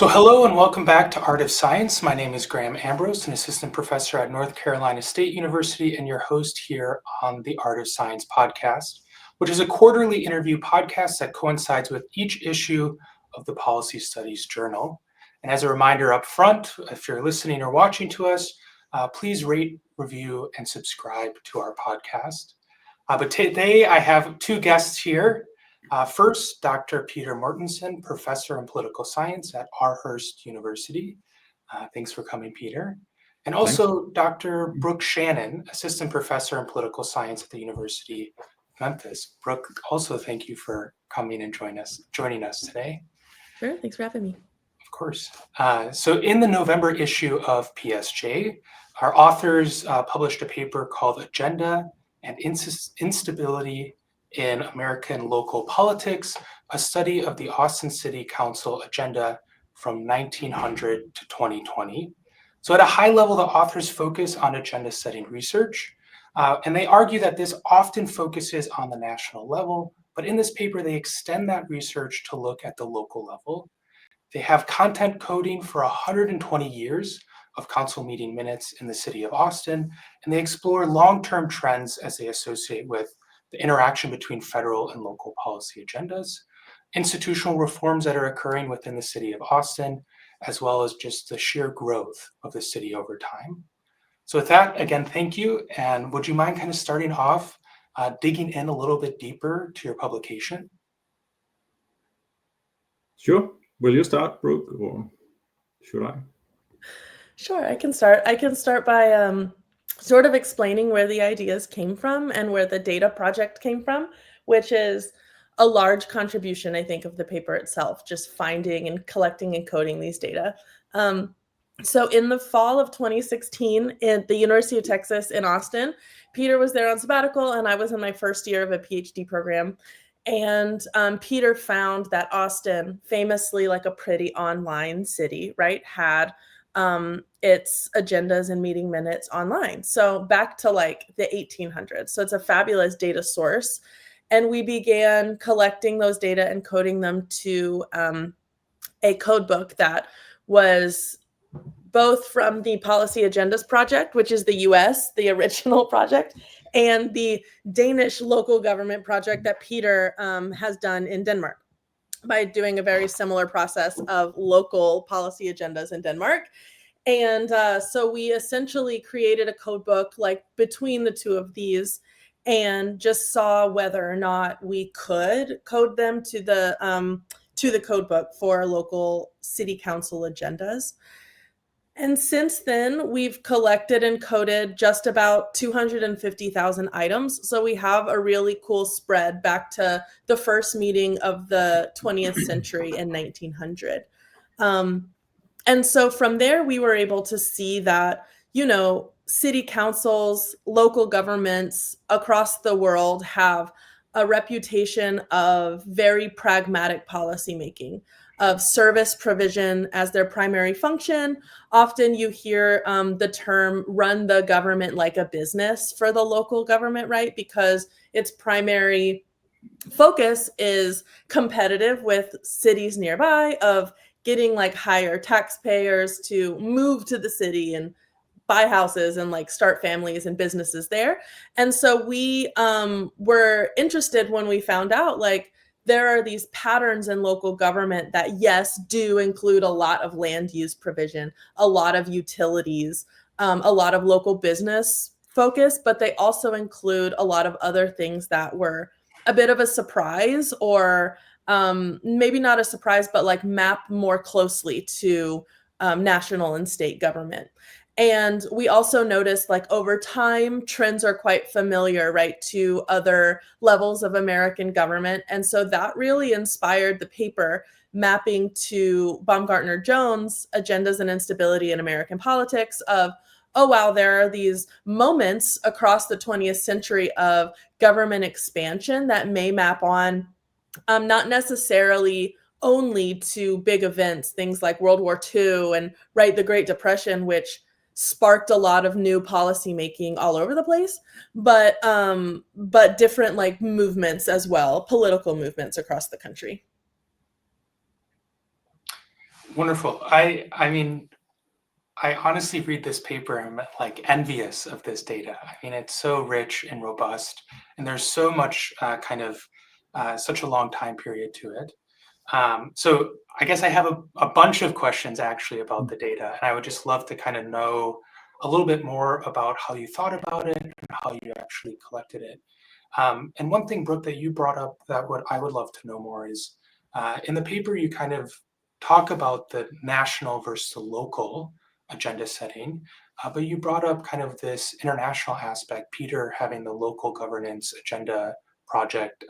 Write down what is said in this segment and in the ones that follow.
So hello and welcome back to Art of Science. My name is Graham Ambrose, an assistant professor at North Carolina State University and your host here on the Art of Science podcast, which is a quarterly interview podcast that coincides with each issue of the Policy Studies Journal. And as a reminder up front, if you're listening or watching to us, please rate, review, and subscribe to our podcast. But today I have two guests here. First, Dr. Peter Mortensen, professor in political science at Aarhus University. Thanks for coming, Peter. And also Dr. Brooke Shannon, assistant professor in political science at the University of Memphis. Brooke, also thank you for coming and joining us today. Sure, thanks for having me. Of course. So in the November issue of PSJ, our authors published a paper called Agenda and Instability in American Local Politics, a study of the Austin City Council agenda from 1900 to 2020. So at a high level, the authors focus on agenda setting research, and they argue that this often focuses on the national level, but in this paper, they extend that research to look at the local level. They have content coding for 120 years of council meeting minutes in the city of Austin, and they explore long-term trends as they associate with the interaction between federal and local policy agendas, institutional reforms that are occurring within the city of Austin, as well as just the sheer growth of the city over time. So with that, again, thank you. And would you mind kind of starting off digging in a little bit deeper to your publication? Sure. Will you start, Brooke, or should I? Sure, I can start. I can start by sort of explaining where the ideas came from and where the data project came from, which is a large contribution, I think, of the paper itself, just finding and collecting and coding these data. So in the fall of 2016 at the University of Texas in Austin, Peter was there on sabbatical and I was in my first year of a PhD program. And Peter found that Austin, famously like a pretty online city, right, had its agendas and meeting minutes online. So back to like the 1800s. So it's a fabulous data source. And we began collecting those data and coding them to a code book that was both from the Policy Agendas Project, which is the US, the original project, and the Danish local government project that Peter has done in Denmark by doing a very similar process of local policy agendas in Denmark. And so we essentially created a code book like between the two of these and just saw whether or not we could code them to the code book for local city council agendas. And since then, we've collected and coded just about 250,000 items. So we have a really cool spread back to the first meeting of the 20th century in 1900. And so from there, we were able to see that, you know, city councils, local governments across the world have a reputation of very pragmatic policymaking, of service provision as their primary function. Often you hear the term run the government like a business for the local government, right? Because its primary focus is competitive with cities nearby, of getting like higher taxpayers to move to the city and buy houses and like start families and businesses there. And so we were interested when we found out like there are these patterns in local government that, yes, do include a lot of land use provision, a lot of utilities, a lot of local business focus, but they also include a lot of other things that were a bit of a surprise, or maybe not a surprise, but like map more closely to national and state government. And we also noticed like over time, trends are quite familiar, right, to other levels of American government. And so that really inspired the paper mapping to Baumgartner-Jones' Agendas and Instability in American Politics of, oh, wow, there are these moments across the 20th century of government expansion that may map on not necessarily only to big events, things like World War II and, right, the Great Depression, which sparked a lot of new policy making all over the place, but different like movements as well, political movements across the country. Wonderful. I mean, I honestly read this paper and I'm like envious of this data. I mean, it's so rich and robust, and there's so much such a long time period to it. So I guess I have a bunch of questions actually about the data, and I would just love to kind of know a little bit more about how you thought about it and how you actually collected it. And one thing, Brooke, that you brought up that I would love to know more is in the paper you kind of talk about the national versus the local agenda setting, but you brought up kind of this international aspect, Peter having the local governance agenda project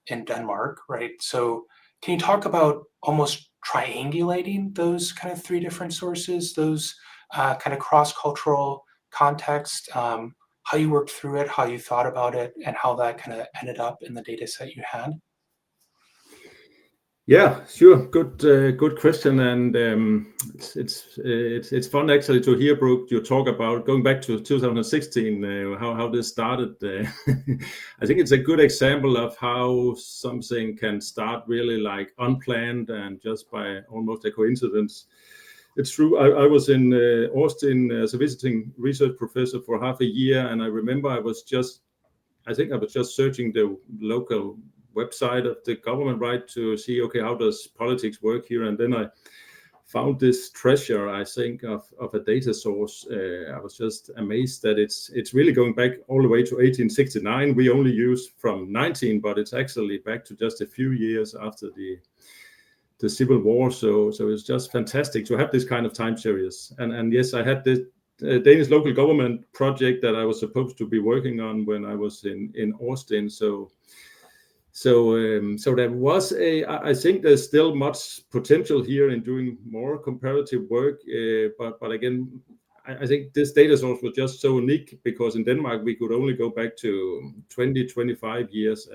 in Denmark, right? So can you talk about almost triangulating those kind of three different sources, those kind of cross-cultural context, how you worked through it, how you thought about it, and how that kind of ended up in the data set you had? Yeah, sure. Good question, and it's fun actually to hear, Brooke, you talk about going back to 2016, how this started. I think it's a good example of how something can start really like unplanned and just by almost a coincidence. It's true. I was in Austin as a visiting research professor for half a year, and I remember I think I was just searching the local website of the government, right, to see, okay, how does politics work here? And then I found this treasure, I think, of a data source. I was just amazed that it's really going back all the way to 1869. We only use from 19, but it's actually back to just a few years after the Civil War. So it's just fantastic to have this kind of time series. And yes, I had this Danish local government project that I was supposed to be working on when I was in Austin. So there was I think there's still much potential here in doing more comparative work. But again, I think this data source was just so unique because in Denmark we could only go back to 20-25 years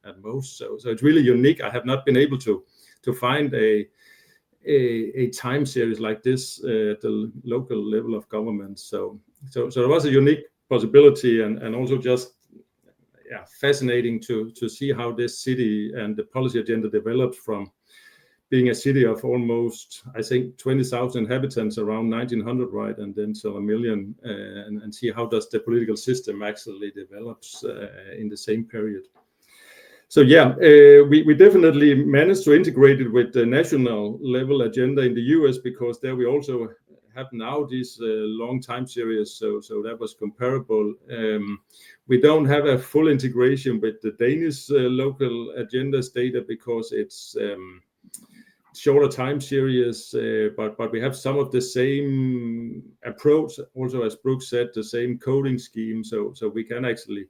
at most. So it's really unique. I have not been able to find a time series like this at the local level of government. So it was a unique possibility and also just fascinating to see how this city and the policy agenda developed from being a city of almost, I think, 20,000 inhabitants around 1900, right, and then so 1 million, and see how does the political system actually develops in the same period. So yeah, we definitely managed to integrate it with the national level agenda in the US because there we also have now these long time series, so that was comparable. We don't have a full integration with the Danish local agendas data because it's shorter time series, but we have some of the same approach, also as Brooke said, the same coding scheme, so we can actually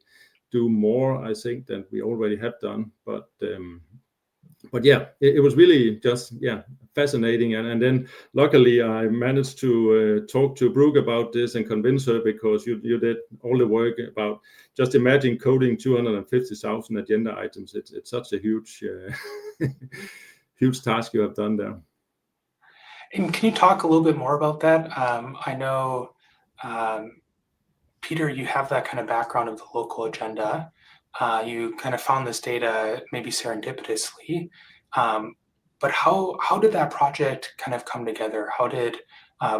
do more, I think, than we already have done. But yeah, it was really just fascinating, and then luckily I managed to talk to Brooke about this and convince her because you did all the work about just imagine coding 250,000 agenda items. It's such a huge huge task you have done there. And can you talk a little bit more about that? I know, Peter, you have that kind of background of the local agenda. You kind of found this data maybe serendipitously, but how did that project kind of come together? How did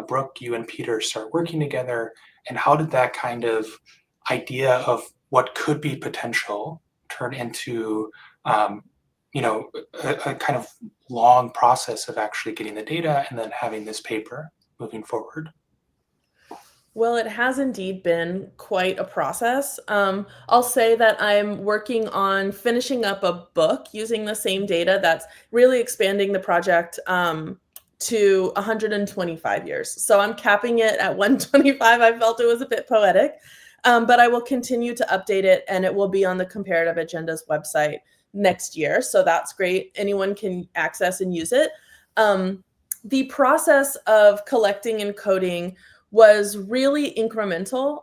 Brooke, you and Peter start working together, and how did that kind of idea of what could be potential turn into a kind of long process of actually getting the data and then having this paper moving forward? Well, it has indeed been quite a process. I'll say that I'm working on finishing up a book using the same data that's really expanding the project to 125 years. So I'm capping it at 125. I felt it was a bit poetic, but I will continue to update it, and it will be on the Comparative Agendas website next year. So that's great. Anyone can access and use it. The process of collecting and coding was really incremental.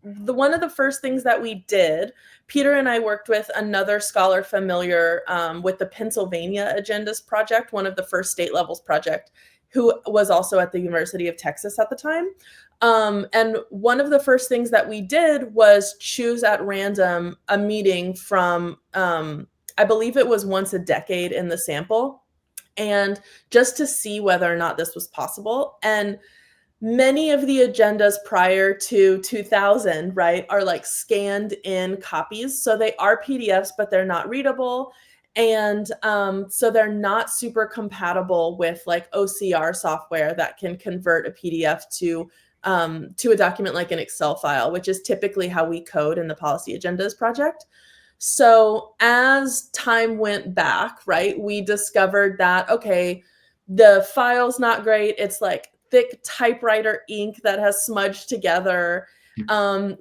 One of the first things that we did, Peter and I worked with another scholar familiar with the Pennsylvania Agendas Project, one of the first state levels project, who was also at the University of Texas at the time. And one of the first things that we did was choose at random a meeting from, I believe it was once a decade in the sample. and just to see whether or not this was possible. And many of the agendas prior to 2000, right, are like scanned in copies. So they are PDFs, but they're not readable. And so they're not super compatible with like OCR software that can convert a PDF to a document like an Excel file, which is typically how we code in the Policy Agendas project. So as time went back, right, we discovered that, okay, the file's not great. It's like thick typewriter ink that has smudged together.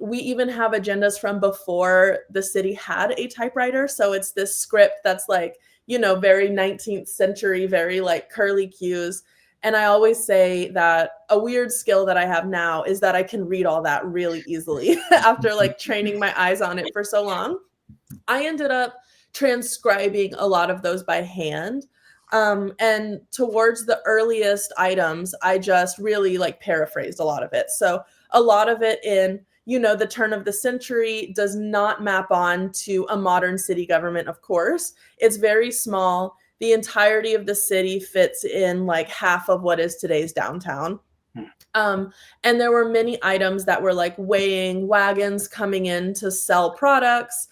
We even have agendas from before the city had a typewriter. So it's this script that's like, you know, very 19th century, very like curly cues. And I always say that a weird skill that I have now is that I can read all that really easily after like training my eyes on it for so long. I ended up transcribing a lot of those by hand. And towards the earliest items, I just really like paraphrased a lot of it. So a lot of it in, you know, the turn of the century does not map on to a modern city government, of course. It's very small. The entirety of the city fits in like half of what is today's downtown. And there were many items that were like weighing wagons coming in to sell products.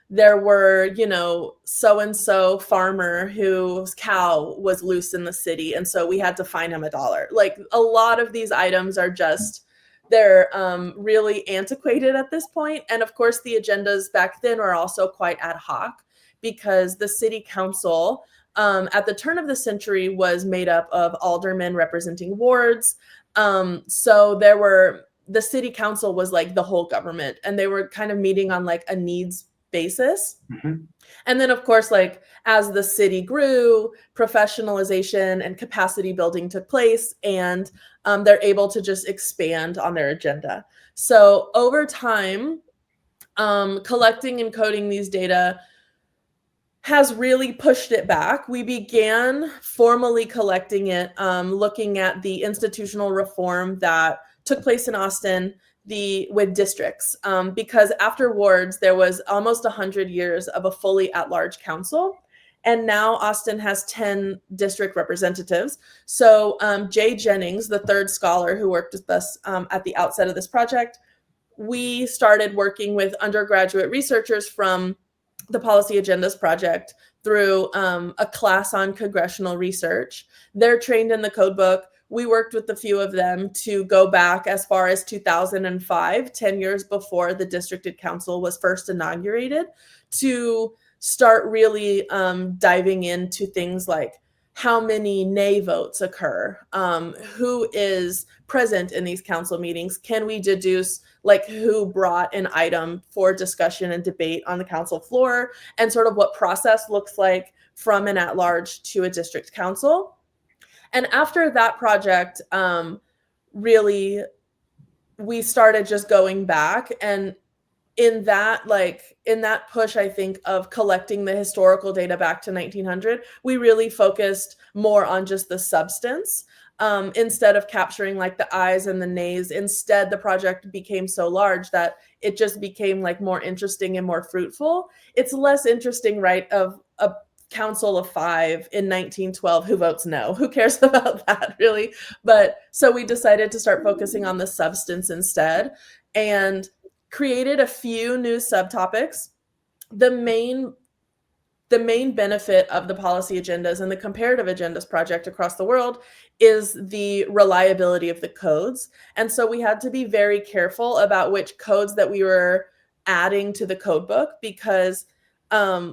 There were, you know, so-and-so farmer whose cow was loose in the city. And so we had to fine him $1. Like a lot of these items are just, they're really antiquated at this point. And of course, the agendas back then are also quite ad hoc because the city council at the turn of the century was made up of aldermen representing wards. So there were, the city council was like the whole government, and they were kind of meeting on like a needs basis. And then of course, like as the city grew, professionalization and capacity building took place, and they're able to just expand on their agenda. So over time, collecting and coding these data has really pushed it back. We began formally collecting it, looking at the institutional reform that took place in Austin with districts, because after wards, there was almost 100 years of a fully at-large council. And now Austin has 10 district representatives. So Jay Jennings, the third scholar who worked with us at the outset of this project, we started working with undergraduate researchers from the Policy Agendas project through a class on congressional research. They're trained in the code book. We worked with a few of them to go back as far as 2005, 10 years before the districted council was first inaugurated, to start really diving into things like how many nay votes occur, who is present in these council meetings, can we deduce like who brought an item for discussion and debate on the council floor, and sort of what process looks like from an at-large to a district council. And after that project, really, we started just going back, and in that push, I think, of collecting the historical data back to 1900, we really focused more on just the substance. Instead of capturing like the ayes and the nays. Instead, the project became so large that it just became like more interesting and more fruitful. It's less interesting, right, of a council of 5 in 1912 who votes no. Who cares about that, really? But so we decided to start focusing on the substance instead, and created a few new subtopics. The main benefit of the Policy Agendas and the Comparative Agendas project across the world is the reliability of the codes. And so we had to be very careful about which codes that we were adding to the code book, because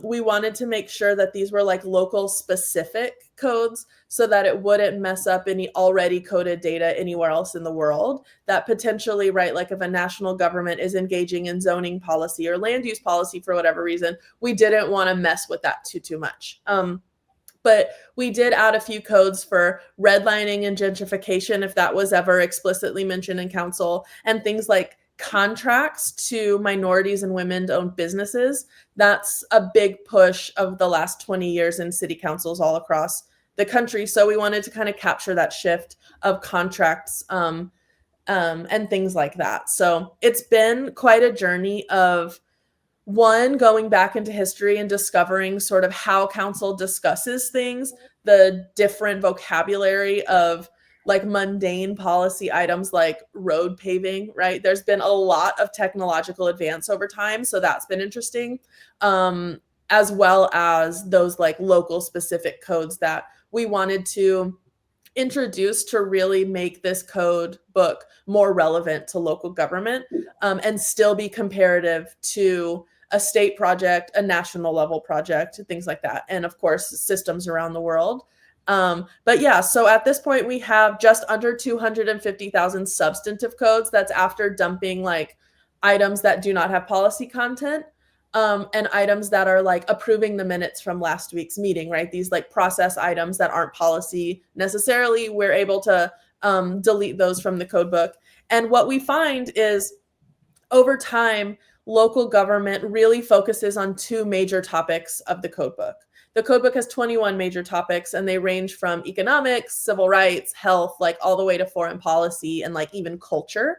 we wanted to make sure that these were like local specific codes so that it wouldn't mess up any already coded data anywhere else in the world that potentially, right, like if a national government is engaging in zoning policy or land use policy for whatever reason, we didn't want to mess with that too much. But we did add a few codes for redlining and gentrification, if that was ever explicitly mentioned in council, and things like contracts to minorities and women-owned businesses. That's a big push of the last 20 years in city councils all across the country. So we wanted to kind of capture that shift of contracts and things like that. So it's been quite a journey of one, going back into history and discovering sort of how council discusses things, the different vocabulary of like mundane policy items like road paving, right? There's been a lot of technological advance over time, so that's been interesting, as well as those like local specific codes that we wanted to introduce to really make this code book more relevant to local government, and still be comparative to a state project, a national level project, things like that, and of course systems around the world. But yeah, so at this point we have just under 250,000 substantive codes. That's after dumping like items that do not have policy content, and items that are like approving the minutes from last week's meeting, right? These like process items that aren't policy necessarily, we're able to delete those from the code book. And what we find is over time, local government really focuses on two major topics of the code book. The code book has 21 major topics, and they range from economics, civil rights, health, like all the way to foreign policy and like even culture.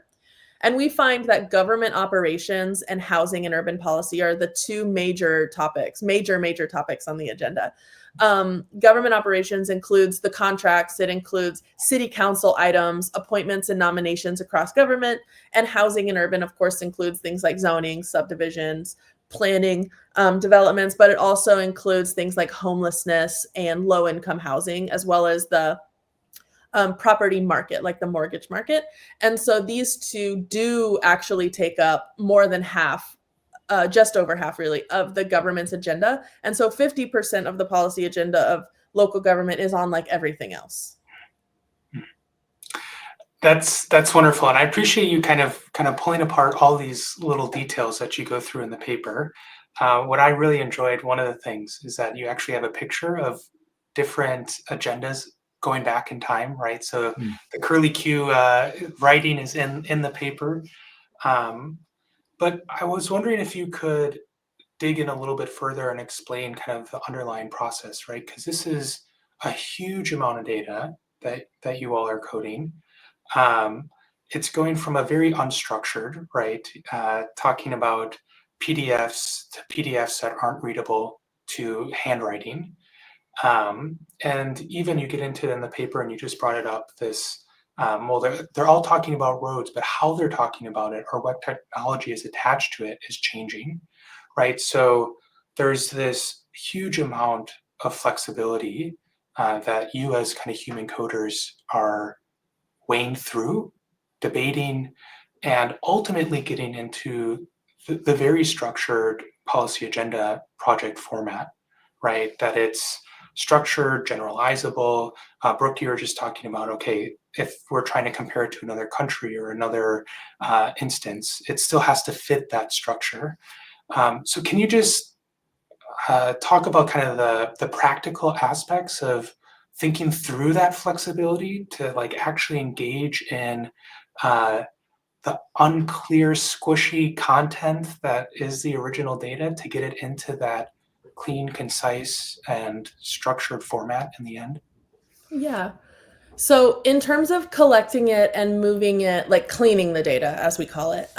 And we find that government operations and housing and urban policy are the two major topics, major topics on the agenda. Government operations includes the contracts, it includes city council items, appointments and nominations across government, and housing and urban, of course, includes things like zoning, subdivisions, planning, developments, but it also includes things like homelessness and low-income housing, as well as the property market, like the mortgage market. And so these two do actually take up more than half, just over half really, of the government's agenda. And so 50% of the policy agenda of local government is on like everything else. That's wonderful, and I appreciate you kind of pulling apart all these little details that you go through in the paper. What I really enjoyed, one of the things, is that you actually have a picture of different agendas going back in time, right? So the curly Q writing is in the paper, but I was wondering if you could dig in a little bit further and explain kind of the underlying process, right? Because this is a huge amount of data that you all are coding. It's going from a very unstructured, right, talking about PDFs to PDFs that aren't readable to handwriting. And even you get into it in the paper, and you just brought it up, this, well, they're all talking about roads, but how they're talking about it or what technology is attached to it is changing, right? So there's this huge amount of flexibility that you as kind of human coders are weighing through, debating, and ultimately getting into the very structured policy agenda project format, right? That it's structured, generalizable. Brooke, you were just talking about, okay, if we're trying to compare it to another country or another instance, it still has to fit that structure. So can you just talk about kind of the practical aspects of thinking through that flexibility to like actually engage in the unclear, squishy content that is the original data to get it into that clean, concise, and structured format in the end? Yeah. So in terms of collecting it and moving it, like cleaning the data, as we call it,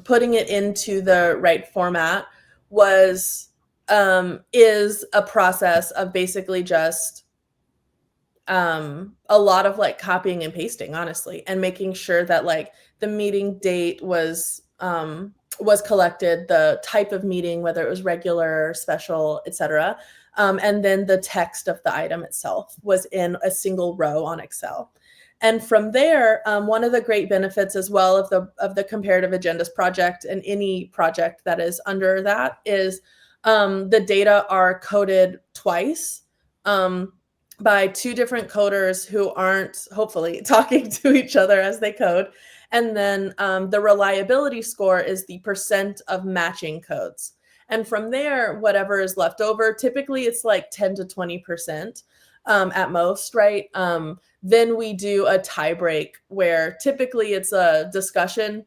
putting it into the right format is a process of basically just a lot of like copying and pasting, honestly, and making sure that like the meeting date was collected, the type of meeting, whether it was regular, special, etc. And then the text of the item itself was in a single row on Excel. And from there, one of the great benefits as well of the comparative agendas project, and any project that is under that, is the data are coded twice by two different coders who aren't hopefully talking to each other as they code. And then the reliability score is the percent of matching codes. And from there, whatever is left over, typically it's like 10 to 20% at most, right? Then we do a tie break where typically it's a discussion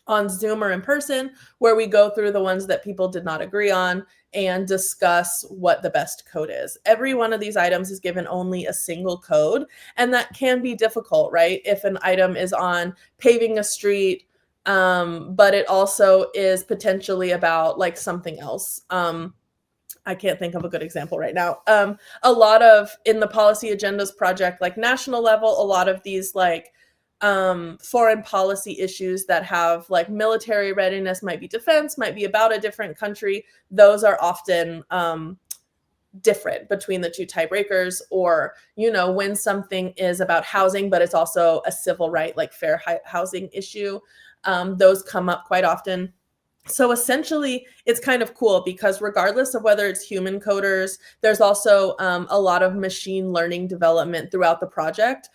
on Zoom or in person where we go through the ones that people did not agree on and discuss what the best code is. Every one of these items is given only a single code, and that can be difficult, right? If an item is on paving a street, but it also is potentially about like something else. I can't think of a good example right now. A lot of in the policy agendas project, like national level, a lot of these like foreign policy issues that have like military readiness, might be defense, might be about a different country. Those are often different between the two tiebreakers, or, you know, when something is about housing, but it's also a civil right, like fair housing issue. Those come up quite often. So essentially, it's kind of cool because regardless of whether it's human coders, there's also a lot of machine learning development throughout the project.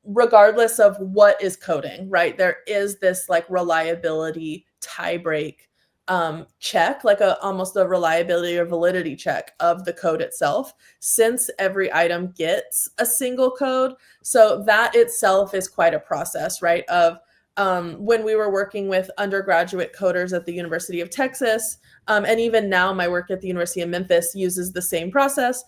Regardless of what is coding, right? There is this like reliability tiebreak check, like almost a reliability or validity check of the code itself, since every item gets a single code. So that itself is quite a process, right? Of when we were working with undergraduate coders at the University of Texas, and even now my work at the University of Memphis uses the same process.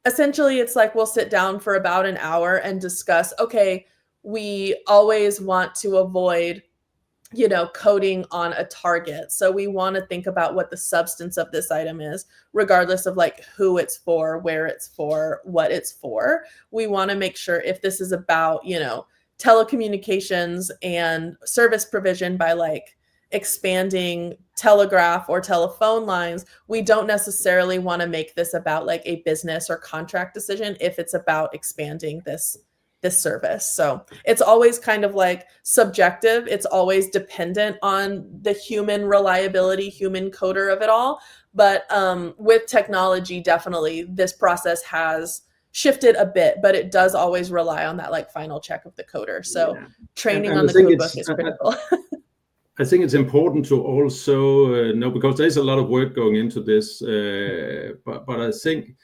Essentially, it's like we'll sit down for about an hour and discuss, okay, we always want to avoid, you know, coding on a target. So we want to think about what the substance of this item is, regardless of like who it's for, where it's for, what it's for. We want to make sure if this is about, you know, telecommunications and service provision by like expanding telegraph or telephone lines, we don't necessarily want to make this about like a business or contract decision if it's about expanding this service. So it's always kind of like subjective. It's always dependent on the human reliability, human coder of it all. But with technology, definitely this process has shifted a bit, but it does always rely on that like final check of the coder. So training on the codebook is critical. I think it's important to also know, because there's a lot of work going into this, but I think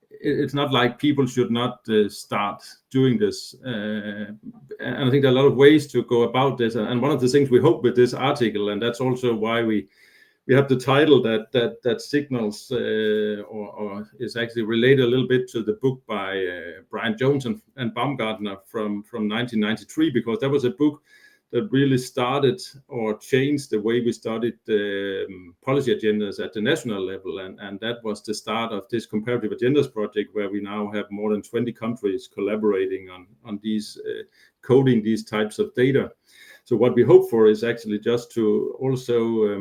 it's not like people should not start doing this. And I think there are a lot of ways to go about this. And one of the things we hope with this article, and that's also why we have the title that signals or is actually related a little bit to the book by Brian Jones and Baumgartner from 1993, because that was a book that really started or changed the way we studied policy agendas at the national level. And that was the start of this comparative agendas project, where we now have more than 20 countries collaborating on these coding these types of data. So what we hope for is actually just to also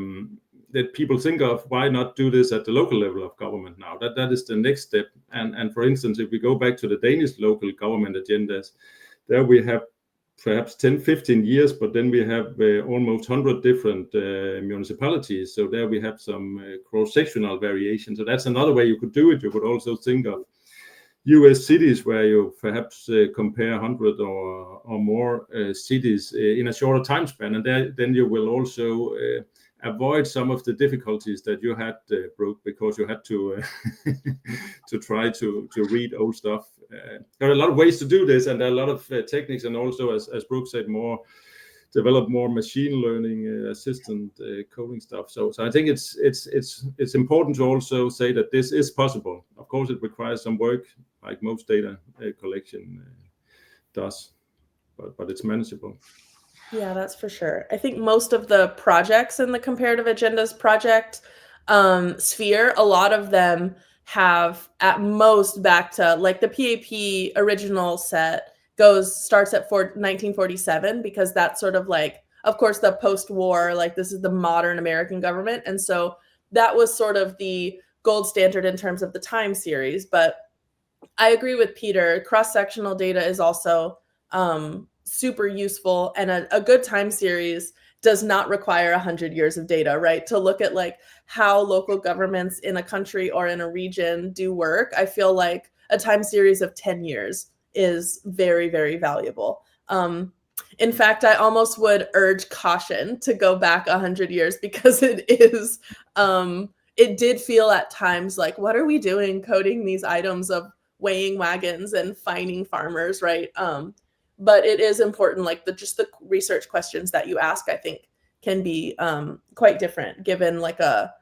that people think of, why not do this at the local level of government now? That is the next step. And for instance, if we go back to the Danish local government agendas, there we have perhaps 10, 15 years, but then we have almost 100 different municipalities. So there we have some cross-sectional variation. So that's another way you could do it. You could also think of US cities where you perhaps compare 100 or more cities in a shorter time span. And then you will also avoid some of the difficulties that you had, Brooke, because you had to to try to read old stuff. There are a lot of ways to do this, and there are a lot of techniques, and also, as Brooke said, develop more machine learning assistant coding stuff. So I think it's important to also say that this is possible. Of course, it requires some work, like most data collection does, but it's manageable. Yeah, that's for sure. I think most of the projects in the comparative agendas project sphere, a lot of them have at most back to like the PAP original set starts at 1947, because that's sort of like, of course, the post-war, like this is the modern American government. And so that was sort of the gold standard in terms of the time series. But I agree with Peter, cross-sectional data is also super useful, and a good time series does not require 100 years of data, right? To look at like how local governments in a country or in a region do work. I feel like a time series of 10 years is very, very valuable. In fact, I almost would urge caution to go back 100 years, because it did feel at times like, what are we doing coding these items of weighing wagons and fining farmers, right? But it is important, like just the research questions that you ask, I think, can be quite different given like a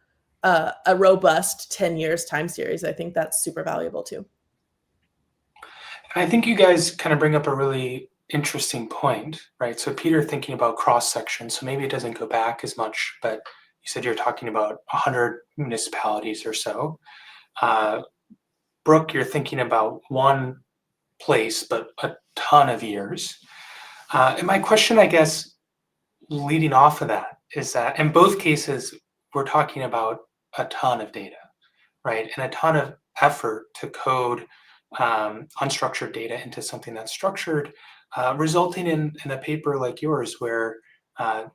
robust 10 years time series. I think that's super valuable too. I think you guys kind of bring up a really interesting point, right? So Peter thinking about cross section, so maybe it doesn't go back as much, but you said you're talking about 100 municipalities or so. Brooke, you're thinking about one place, but a ton of years. And my question, I guess, leading off of that is that in both cases, we're talking about a ton of data, right? And a ton of effort to code unstructured data into something that's structured, resulting in a paper like yours where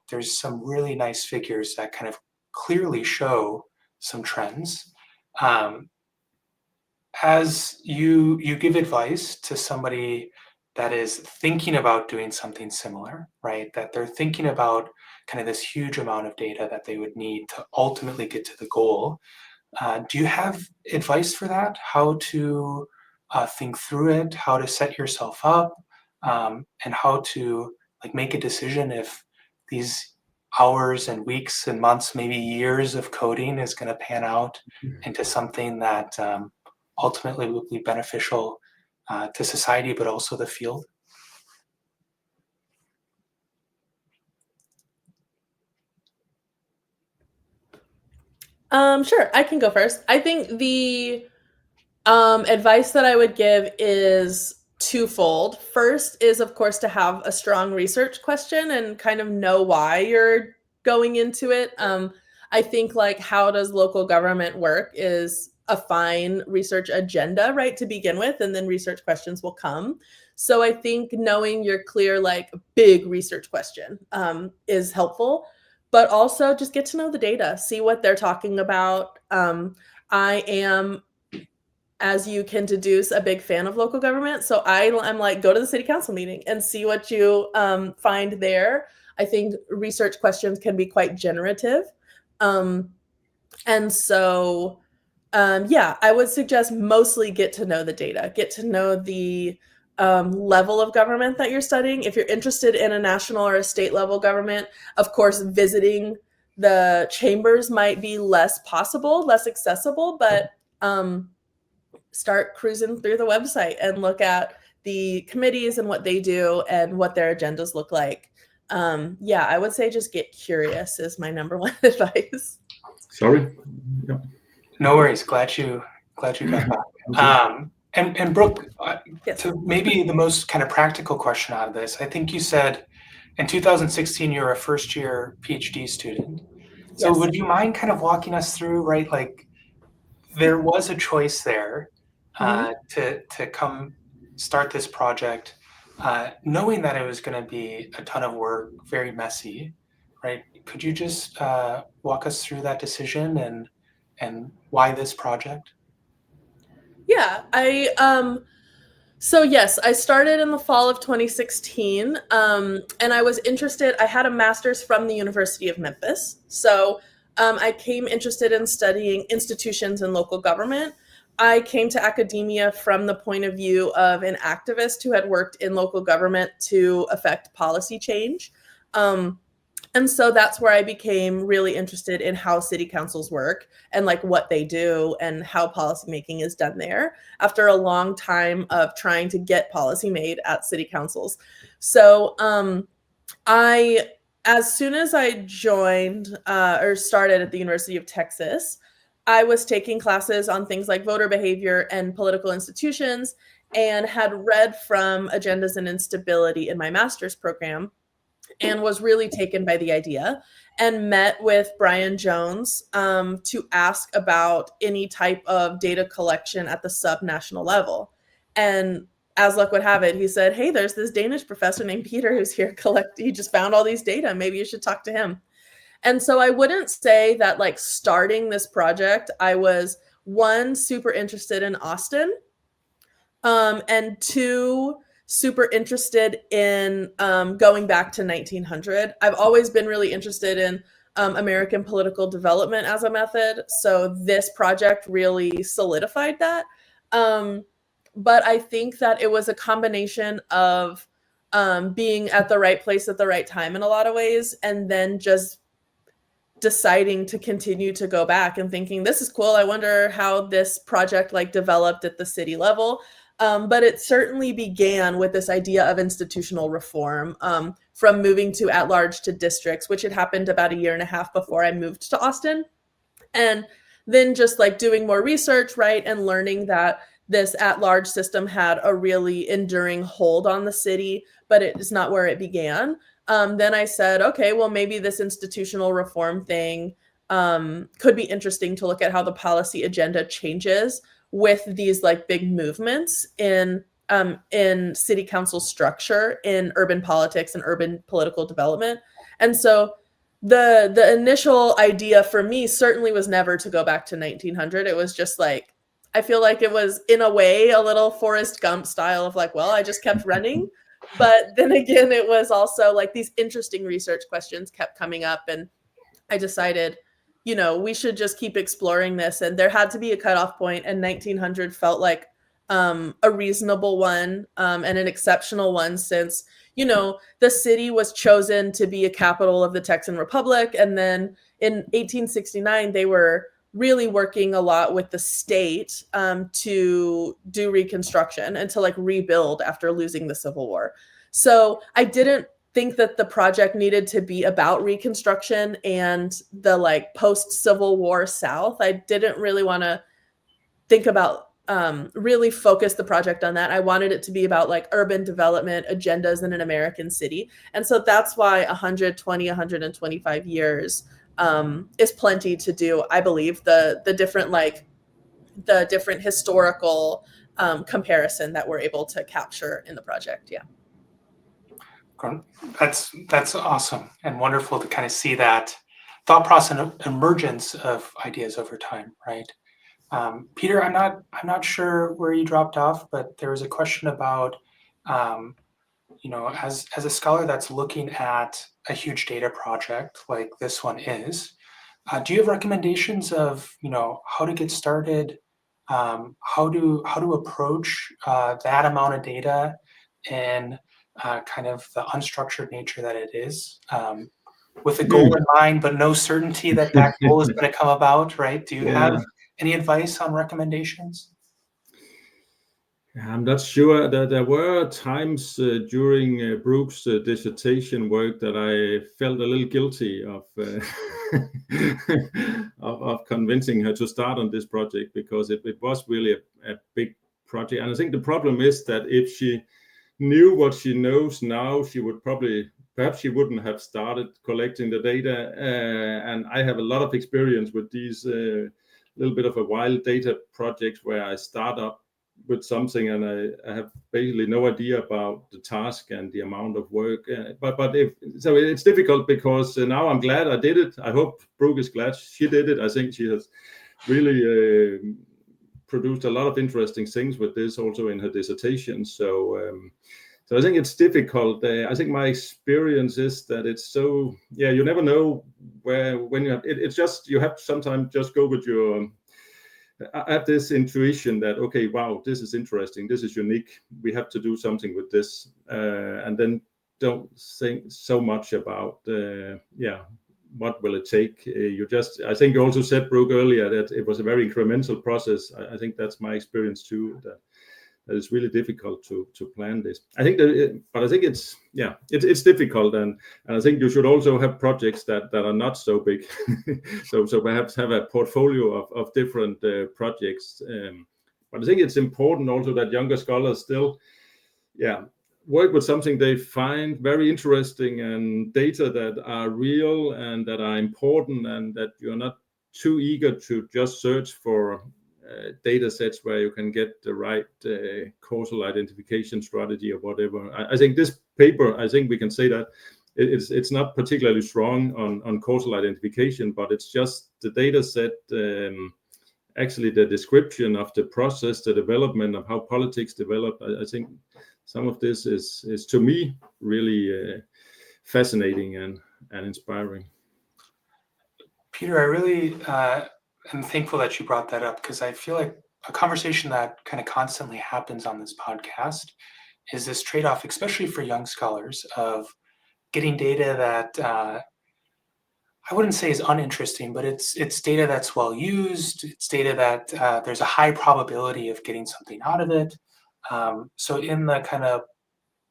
there's some really nice figures that kind of clearly show some trends. As you give advice to somebody that is thinking about doing something similar, right? That they're thinking about kind of this huge amount of data that they would need to ultimately get to the goal. Do you have advice for that? How to think through it, how to set yourself up, and how to like make a decision if these hours and weeks and months, maybe years of coding is going to pan out into something that ultimately will be beneficial to society, but also the field? Sure, I can go first. I think the advice that I would give is twofold. First is, of course, to have a strong research question and kind of know why you're going into it. I think like how does local government work is a fine research agenda, right, to begin with, and then research questions will come. So I think knowing your clear, like big research question is helpful, but also just get to know the data, see what they're talking about. I am, as you can deduce, a big fan of local government. So I'm like, go to the city council meeting and see what you find there. I think research questions can be quite generative. And so, yeah, I would suggest mostly get to know the data, get to know the level of government that you're studying. If you're interested in a national or a state level government, of course, visiting the chambers might be less possible, less accessible, but start cruising through the website and look at the committees and what they do and what their agendas look like. Yeah, I would say just get curious is my number one advice. Sorry. Yeah. No worries. Glad you got that. And Brooke, Yes. to maybe the most kind of practical question out of this, I think you said in 2016 you're a first year PhD student. So Yes. would you mind kind of walking us through, right? Like there was a choice there to come start this project, knowing that it was going to be a ton of work, very messy, right? Could you just walk us through that decision and why this project? Yeah, so yes, I started in the fall of 2016, and I was interested. I had a master's from the University of Memphis, so I came interested in studying institutions and local government. I came to academia from the point of view of an activist who had worked in local government to affect policy change. And so that's where I became really interested in how city councils work and like what they do and how policymaking is done there after a long time of trying to get policy made at city councils. So as soon as I joined or started at the University of Texas, I was taking classes on things like voter behavior and political institutions and had read from Agendas and Instability in my master's program and was really taken by the idea and met with Brian Jones to ask about any type of data collection at the sub-national level. And as luck would have it, he said, hey, there's this Danish professor named Peter who's here he just found all these data. Maybe you should talk to him. And so I wouldn't say that like starting this project, I was one, super interested in Austin, and two, super interested in going back to 1900. I've always been really interested in American political development as a method. So this project really solidified that. But I think that it was a combination of being at the right place at the right time in a lot of ways, and then just deciding to continue to go back and thinking, this is cool. I wonder how this project like developed at the city level. But it certainly began with this idea of institutional reform, from moving to at-large to districts, which had happened about a year and a half before I moved to Austin. And then just like doing more research, right, and learning that this at-large system had a really enduring hold on the city, but it is not where it began. Then I said, okay, well, maybe this institutional reform thing could be interesting to look at how the policy agenda changes with these like big movements in city council structure, in urban politics and urban political development. And so the initial idea for me certainly was never to go back to 1900. It was just like, I feel like it was in a way a little Forrest Gump style of like, well, I just kept running. But then again, it was also like these interesting research questions kept coming up, and I decided, we should just keep exploring this. And there had to be a cutoff point, and 1900 felt like a reasonable one, and an exceptional one, since, the city was chosen to be a capital of the Texan Republic. And then in 1869, they were really working a lot with the state to do reconstruction and to like rebuild after losing the Civil War. So I didn't think that the project needed to be about reconstruction and the like post-Civil War South. I didn't really want to think about really focus the project on that. I wanted it to be about like urban development agendas in an American city. And so that's why 120, 125 years is plenty to do. I believe the different historical comparison that we're able to capture in the project. Yeah. That's awesome and wonderful to kind of see that thought process and emergence of ideas over time, right? Peter, I'm not sure where you dropped off, but there was a question about, as a scholar that's looking at a huge data project like this one is, do you have recommendations of how to get started, how to approach that amount of data and kind of the unstructured nature that it is, with a goal in mind, but no certainty that goal is going to come about, right? Do you have any advice on recommendations? I'm not sure. There were times during Brooke's dissertation work that I felt a little guilty of of convincing her to start on this project, because it was really a big project. And I think the problem is that if she knew what she knows now, she would perhaps she wouldn't have started collecting the data. And I have a lot of experience with these little bit of a wild data projects where I start up with something and I have basically no idea about the task and the amount of work. So it's difficult, because now I'm glad I did it. I hope Brooke is glad she did it. I think she has really produced a lot of interesting things with this also in her dissertation. So I think it's difficult. I think my experience is that it's so, you never know when you have, it's just, you have to sometimes just go with your, I have this intuition that, okay, wow, this is interesting, this is unique, we have to do something with this, and then don't think so much about, what will it take? I think you also said, Brooke, earlier that it was a very incremental process. I think that's my experience too, that it's really difficult to plan this. I think but I think it's difficult, and I think you should also have projects that are not so big, so perhaps have a portfolio of different projects. But I think it's important also that younger scholars still, work with something they find very interesting and data that are real and that are important, and that you're not too eager to just search for data sets where you can get the right causal identification strategy or whatever. I think this paper, I think we can say that it's not particularly strong on causal identification, but it's just the data set, actually the description of the process, the development of how politics develop. I think some of this is to me really fascinating and inspiring. Peter, I really I'm thankful that you brought that up, because I feel like a conversation that kind of constantly happens on this podcast is this trade-off, especially for young scholars, of getting data that I wouldn't say is uninteresting, but it's data that's well used. It's data that there's a high probability of getting something out of it, So in the kind of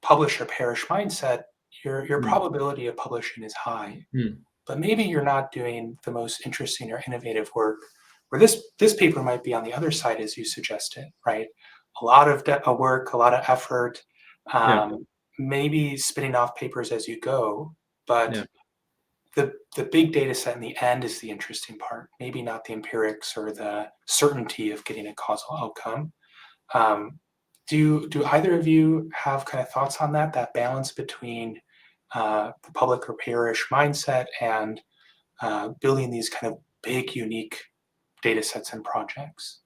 publish or perish mindset, your Mm. probability of publishing is high, Mm. but maybe you're not doing the most interesting or innovative work. Where this paper might be on the other side, as you suggested, right? A lot of work, a lot of effort, Yeah. maybe spitting off papers as you go, Yeah. but the big data set in the end is the interesting part. Maybe not the empirics or the certainty of getting a causal outcome. Do either of you have kind of thoughts on that? That balance between the public or parish mindset and building these kind of big, unique data sets and projects?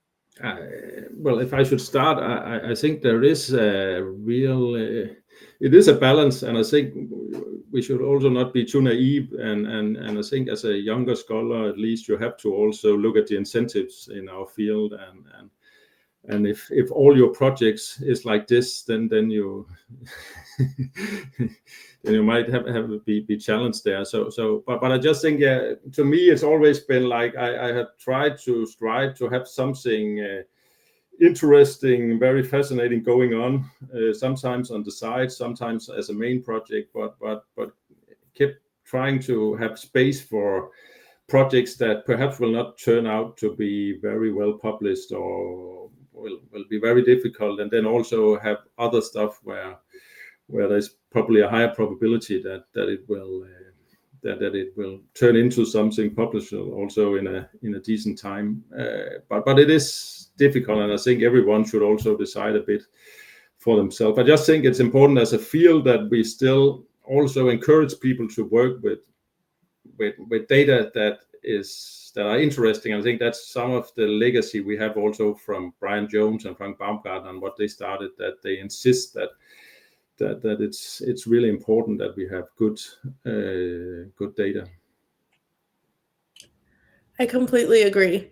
Well, if I should start, I think there is a real, it is a balance, and I think we should also not be too naive. And I think as a younger scholar, at least, you have to also look at the incentives in our field, and if all your projects is like this, then you then you might have be challenged there. But I just think, yeah, to me it's always been like I have tried to strive to have something interesting, very fascinating going on. Sometimes on the side, sometimes as a main project, but kept trying to have space for projects that perhaps will not turn out to be very well published or will be very difficult, and then also have other stuff where there's probably a higher probability that it will turn into something publishable also in a decent time. But it is difficult, and I think everyone should also decide a bit for themselves. I just think it's important as a field that we still also encourage people to work with data that are interesting. I think that's some of the legacy we have also from Brian Jones and Frank Baumgartner and what they started, that they insist that it's really important that we have good data. I completely agree.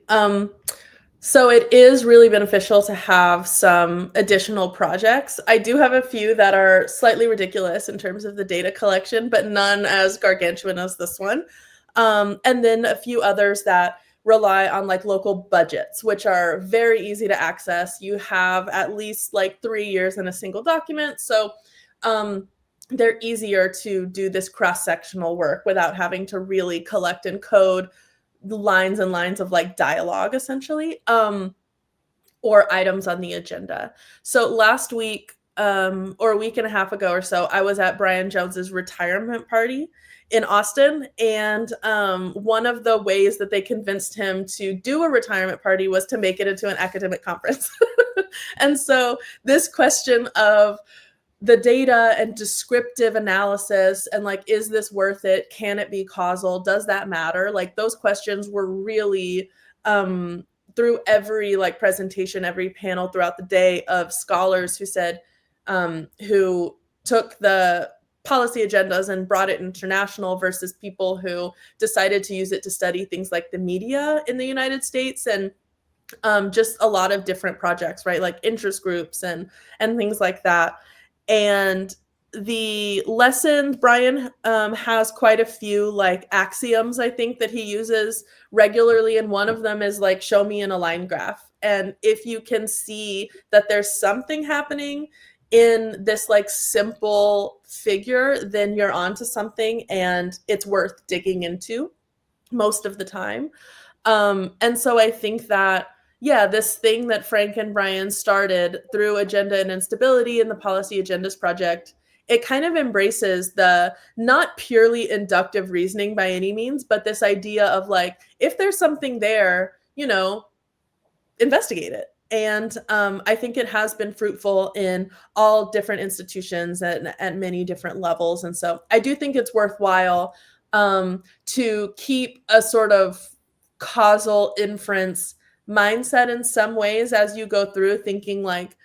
So it is really beneficial to have some additional projects. I do have a few that are slightly ridiculous in terms of the data collection, but none as gargantuan as this one. And then a few others that rely on like local budgets, which are very easy to access. You have at least like 3 years in a single document. So they're easier to do this cross-sectional work without having to really collect and code lines and lines of like dialogue, essentially, or items on the agenda. So last week, or a week and a half ago or so, I was at Brian Jones's retirement party in Austin. And one of the ways that they convinced him to do a retirement party was to make it into an academic conference. And so this question of the data and descriptive analysis and like, is this worth it? Can it be causal? Does that matter? Like those questions were really through every like presentation, every panel throughout the day of scholars who said, who took the policy agendas and brought it international versus people who decided to use it to study things like the media in the United States and just a lot of different projects, right? Like interest groups and things like that. And the lessons, Brian has quite a few like axioms, I think, that he uses regularly. And one of them is like, show me in a line graph. And if you can see that there's something happening in this like simple figure, then you're onto something and it's worth digging into most of the time. And so I think that, yeah, this thing that Frank and Brian started through Agenda and Instability and the Policy Agendas Project, it kind of embraces the not purely inductive reasoning by any means, but this idea of like, if there's something there, you know, investigate it. And I think it has been fruitful in all different institutions at many different levels. And so I do think it's worthwhile to keep a sort of causal inference mindset in some ways as you go through, thinking like,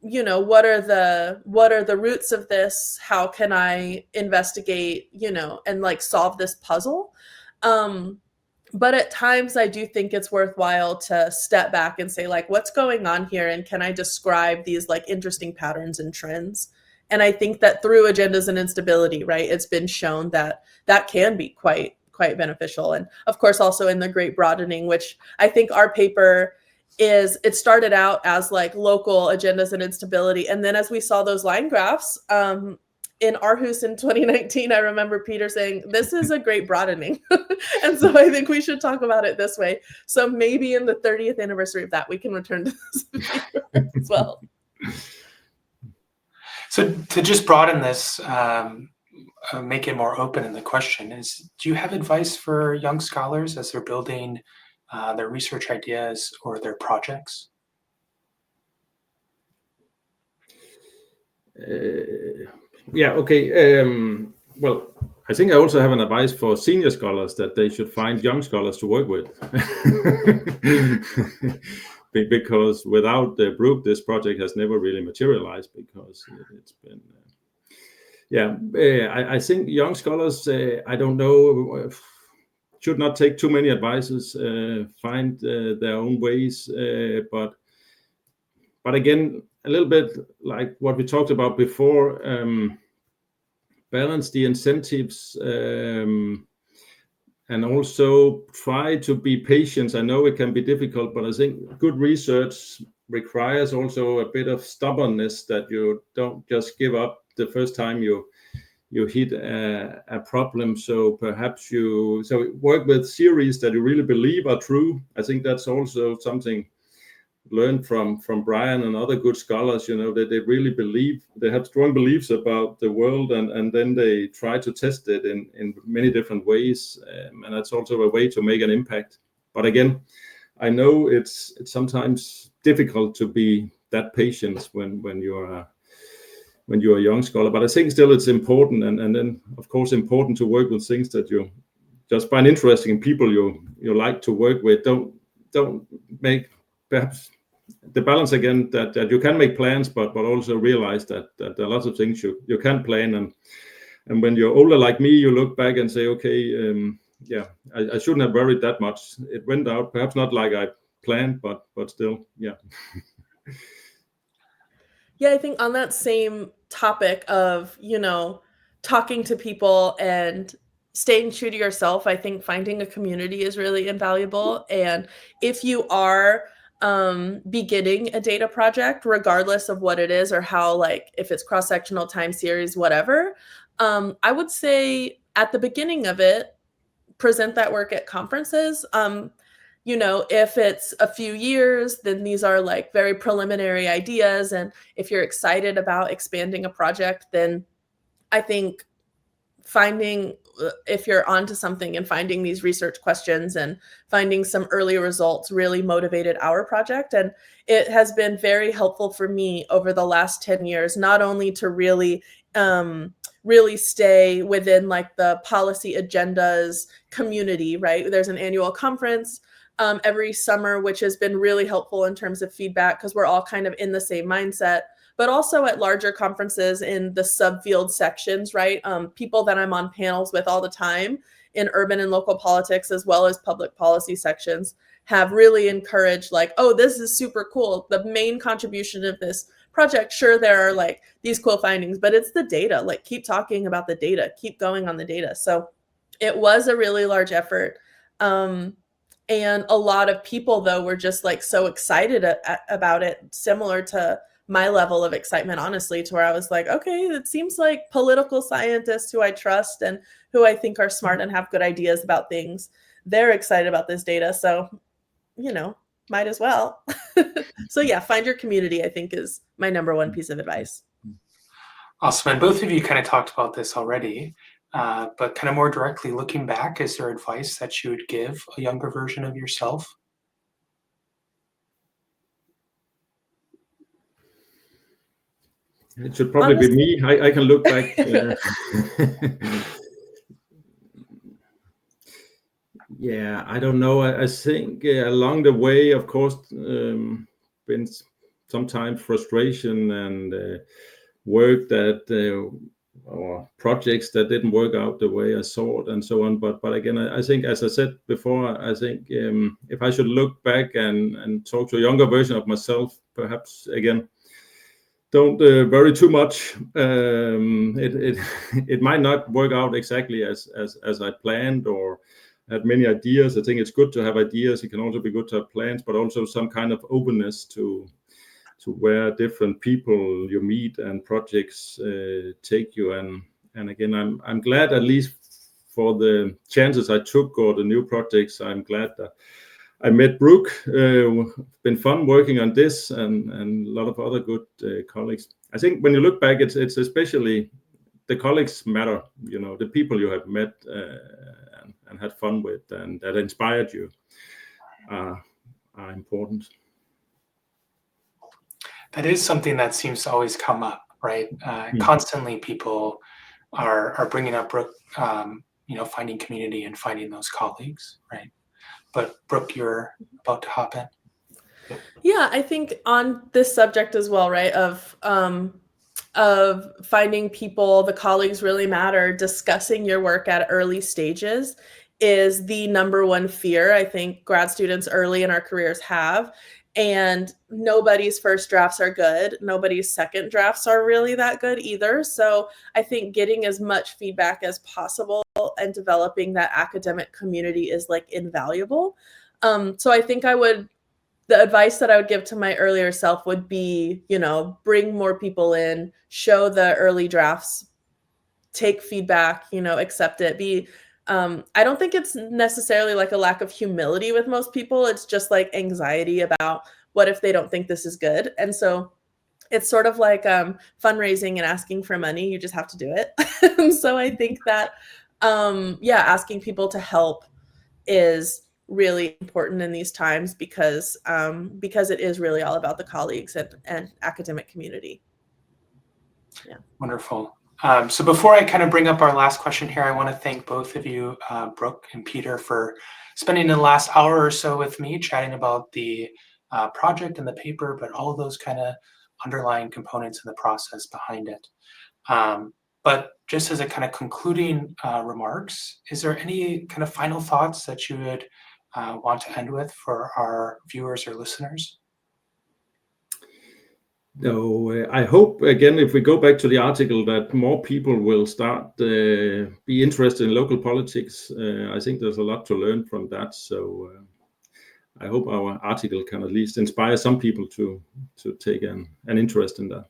you know, what are the roots of this? How can I investigate, you know, and like solve this puzzle? But at times I do think it's worthwhile to step back and say like, what's going on here? And can I describe these like interesting patterns and trends? And I think that through Agendas and Instability, right, it's been shown that that can be quite beneficial. And of course, also in the Great Broadening, which I think our paper is it started out as like local agendas and instability. And then as we saw those line graphs in Aarhus in 2019, I remember Peter saying, this is a great broadening. And so I think we should talk about it this way. So maybe in the 30th anniversary of that, we can return to this as well. So to just broaden this, make it more open in the question is, do you have advice for young scholars as they're building their research ideas or their projects? Yeah, okay. Well, I think I also have an advice for senior scholars that they should find young scholars to work with. Because without Brooke, this project has never really materialized, because it's been... I think young scholars, I don't know, should not take too many advices, find their own ways, but again, a little bit like what we talked about before, balance the incentives, and also try to be patient. I know it can be difficult, but I think good research requires also a bit of stubbornness, that you don't just give up the first time you hit a problem. So perhaps you work with theories that you really believe are true. I think that's also something learned from Brian and other good scholars, that they really believe, they have strong beliefs about the world, and then they try to test it in many different ways, and that's also a way to make an impact. But again, I know it's sometimes difficult to be that patient when you're a young scholar, but I think still it's important, and then of course important to work with things that you just find interesting, people you like to work with. Don't make, perhaps the balance again, that you can make plans, but also realize that there are lots of things you can't plan, and when you're older like me, you look back and say, okay, I shouldn't have worried that much. It went out perhaps not like I planned, but still, yeah. Yeah, I think on that same topic of, talking to people and staying true to yourself, I think finding a community is really invaluable. And if you are beginning a data project, regardless of what it is or how, like, if it's cross-sectional, time series, whatever, I would say at the beginning of it, present that work at conferences. If it's a few years, then these are like very preliminary ideas. And if you're excited about expanding a project, then I think if you're onto something and finding these research questions and finding some early results really motivated our project. And it has been very helpful for me over the last 10 years, not only to really stay within like the policy agendas community, right? There's an annual conference every summer, which has been really helpful in terms of feedback, because we're all kind of in the same mindset, but also at larger conferences in the subfield sections, right? People that I'm on panels with all the time in urban and local politics, as well as public policy sections, have really encouraged, like, oh, this is super cool. The main contribution of this project, sure, there are like these cool findings, but it's the data. Like, keep talking about the data, keep going on the data. So it was a really large effort. And a lot of people, though, were just like so excited about it, similar to my level of excitement, honestly, to where I was like, okay, it seems like political scientists who I trust and who I think are smart and have good ideas about things, they're excited about this data. So, might as well. So yeah, find your community, I think, is my number one piece of advice. Awesome. And both of you kind of talked about this already, but kind of more directly looking back, is there advice that you would give a younger version of yourself? It should probably be me. I can look back. Yeah, I don't know. I think along the way, of course, been sometimes frustration and work that or projects that didn't work out the way I thought, and so on. But again, I think, as I said before, I think if I should look back and talk to a younger version of myself, perhaps again, don't worry too much. It might not work out exactly as I planned, or had many ideas. I think it's good to have ideas. It can also be good to have plans, but also some kind of openness to where different people you meet and projects take you. And again, I'm glad, at least for the chances I took or the new projects, I'm glad that I met Brooke. Been fun working on this, and a lot of other good colleagues. I think when you look back, it's especially the colleagues matter. You know, the people you have met and had fun with, and that inspired you, are important. That is something that seems to always come up, right? Constantly, people are bringing up Brooke, finding community and finding those colleagues, right? But Brooke, you're about to hop in. Yeah, I think on this subject as well, right, of finding people, the colleagues really matter, discussing your work at early stages is the number one fear I think grad students early in our careers have. And nobody's first drafts are good. Nobody's second drafts are really that good either. So I think getting as much feedback as possible and developing that academic community is like invaluable. So I think the advice that I would give to my earlier self would be, bring more people in, show the early drafts, take feedback, accept it. I don't think it's necessarily like a lack of humility with most people. It's just like anxiety about what if they don't think this is good. And so it's sort of like fundraising and asking for money. You just have to do it. So I think that, asking people to help is really important in these times because it is really all about the colleagues and academic community. Yeah. Wonderful. So before I kind of bring up our last question here, I want to thank both of you, Brooke and Peter, for spending the last hour or so with me chatting about the project and the paper, but all of those kind of underlying components and the process behind it. But just as a kind of concluding remarks, is there any kind of final thoughts that you would want to end with for our viewers or listeners? No, I hope, again, if we go back to the article, that more people will start be interested in local politics. I think there's a lot to learn from that. So I hope our article can at least inspire some people to take an interest in that.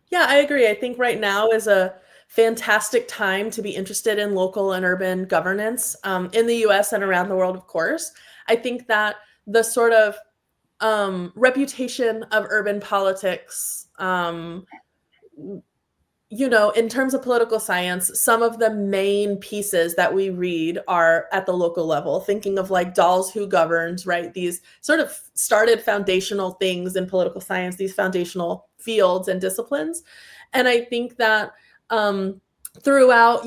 Yeah, I agree. I think right now is a fantastic time to be interested in local and urban governance in the US and around the world, of course. I think that the sort of reputation of urban politics, in terms of political science, some of the main pieces that we read are at the local level, thinking of like Dolls Who Governs, right? These sort of started foundational things in political science, these foundational fields and disciplines. And I think that throughout,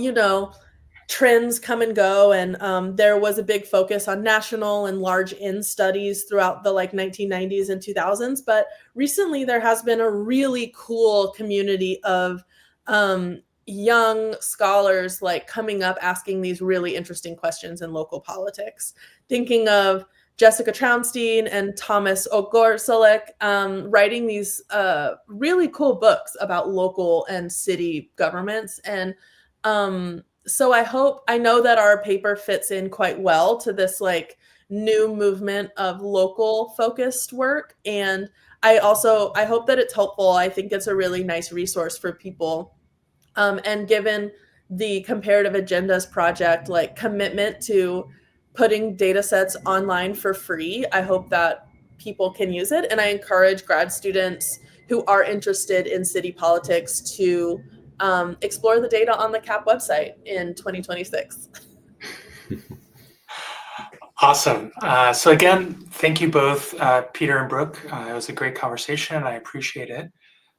trends come and go, and there was a big focus on national and large N studies throughout the 1990s and 2000s. But recently there has been a really cool community of young scholars coming up asking these really interesting questions in local politics. Thinking of Jessica Traunstein and Thomas Ogorzelek writing these really cool books about local and city governments. And so I know that our paper fits in quite well to this new movement of local focused work. And I hope that it's helpful. I think it's a really nice resource for people. And given the Comparative Agendas project, commitment to putting data sets online for free, I hope that people can use it. And I encourage grad students who are interested in city politics to explore the data on the CAP website in 2026. Awesome. So again, thank you both, Peter and Brooke. It was a great conversation. I appreciate it.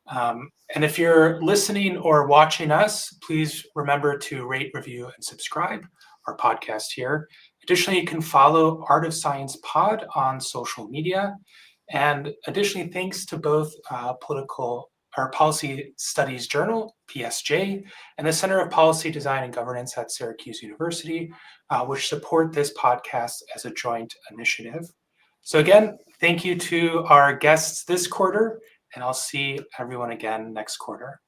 And if you're listening or watching us, please remember to rate, review, and subscribe our podcast here. Additionally, you can follow Art of Science Pod on social media. And additionally, thanks to both Policy Studies Journal, PSJ, and the Center of Policy Design and Governance at Syracuse University, which support this podcast as a joint initiative. So again, thank you to our guests this quarter, and I'll see everyone again next quarter.